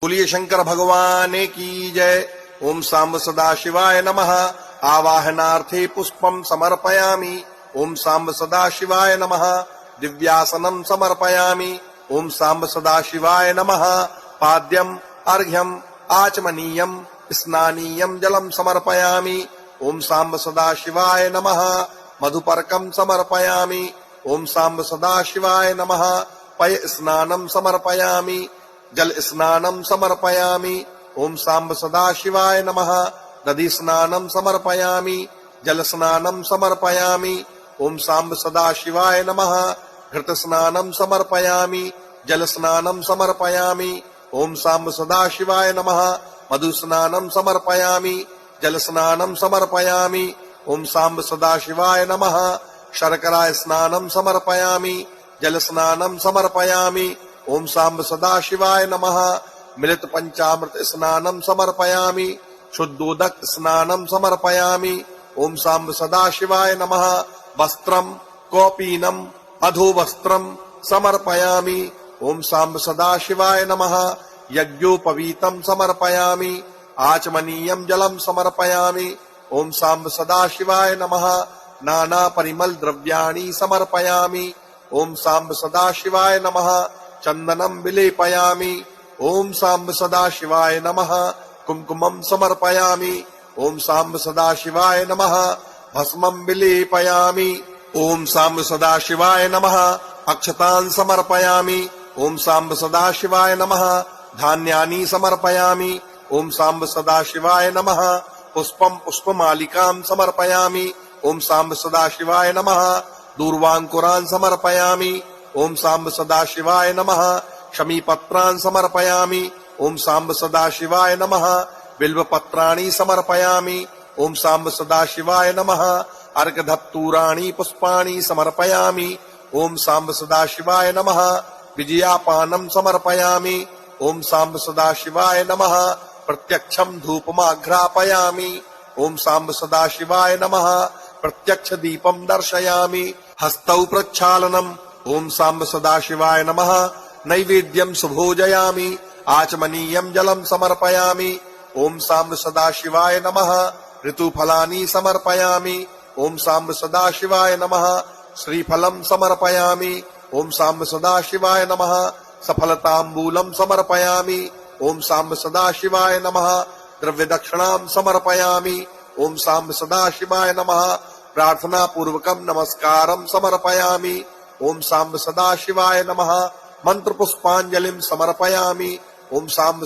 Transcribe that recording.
बोलिए शंकर भगवान की जय। ओम सांब सदा शिवाय नमः। आवाहनार्थे पुष्पम समर्पयामि। ओम सांब सदा शिवाय नमः। दिव्यासनं समर्पयामि। ओम सांब सदा शिवाय नमः। पाद्यम अर्घ्यम आचमनीयम स्नानीयम जलम समर्पयामि। ओम सांब सदा शिवाय नमः। मधुपर्कम समर्पयामि। ओम सांब सदा शिवाय नमः। पय स्नानं समर्पयामि। जल स्नानं समर्पयामि। ओम सांब सदा शिवाय नमः। दधि स्नानं समर्पयामि। जल स्नानं समर्पयामि। ओम सांब सदा शिवाय नमः। घृत स्नानं समर्पयामि। जल स्नानं समर्पयामि। ओम सांब सदा शिवाय नमः। मधु स्नानं समर्पयामि। जल स्नानं समर्पयामि। ओम सांब सदा शिवाय नमः। शर्करा स्नानं समर्पयामि। जल स्नानं समर्पयामि। ओम सांब सदा शिवाय नमः। मिलित पंचामृत स्नानं समर्पयामि। शुद्धोदक स्नानं समर्पयामि। ओम सांब सदा शिवाय नमः। वस्त्रम कौपीनम अधोवस्त्रम समर्पयामि। ओम सांब सदा शिवाय नमः। यज्ञोपवीतं समर्पयामि। आचमनीयं जलं समर्पयामि। ओम सांब सदा शिवाय नमः। नाना परिमल द्रव्याणि समर्पयामि। ओम सांब सदा शिवाय नमः। चंदनं विलेपयामि। ओम सांब सदा शिवाय नमः। कुमकुमं समर्पयामि। ओम सांब सदा शिवाय नमः। भस्मं विलेपयामि। ओम सांब सदा शिवाय नमः। अक्षतान् समर्पयामि। ओम सांब सदा शिवाय नमः। धान्यानि समर्पयामि। ओम सांब सदा शिवाय नमः। पुष्पं पुष्पमालिकां समर्पयामि। ओम सांब सदा शिवाय नमः। दूर्वांकुरान् समर्पयामि। ओम सांब सदा शिवाय नमः। शमीपत्रान् समर्पयामि। ओम सांब सदा शिवाय नमः। बिल्वपत्राणि समर्पयामि। ओम सांब सदा शिवाय नमः। अर्घधतूराणि पुष्पाणि समर्पयामि। ओम सांब सदा शिवाय नमः। विजयापानं समर्पयामि। ओम सांब सदा शिवाय नमः। प्रत्यक्षं धूपमाघ्रापयामि। ओम सांब सदा शिवाय नमः। प्रत्यक्ष दीपं दर्शयामि। हस्तौ प्रक्षालनम्। ओम सांब सदा शिवाय नमः। नैवेद्यं सुभोजयामि। आचमनीयं जलं समर्पयामि। ओम सांब सदा शिवाय नमः। ऋतुफलानि समर्पयामि। ओम सांब सदा शिवाय नमः। श्रीफलं समर्पयामि। ओम सांब सदा शिवाय नमः। सफलताम्बूलं समर्पयामि। ओम सांब सदा शिवाय नमः। द्रव्यदक्षिणां समर्पयामि। ओम सांब सदा शिवाय नमः। प्रार्थना पूर्वकं नमस्कारं समर्पयामि। ओम सांब सदा शिवाय नमः। मंत्र पुष्पांजलिं समर्पयामि। ओम सांब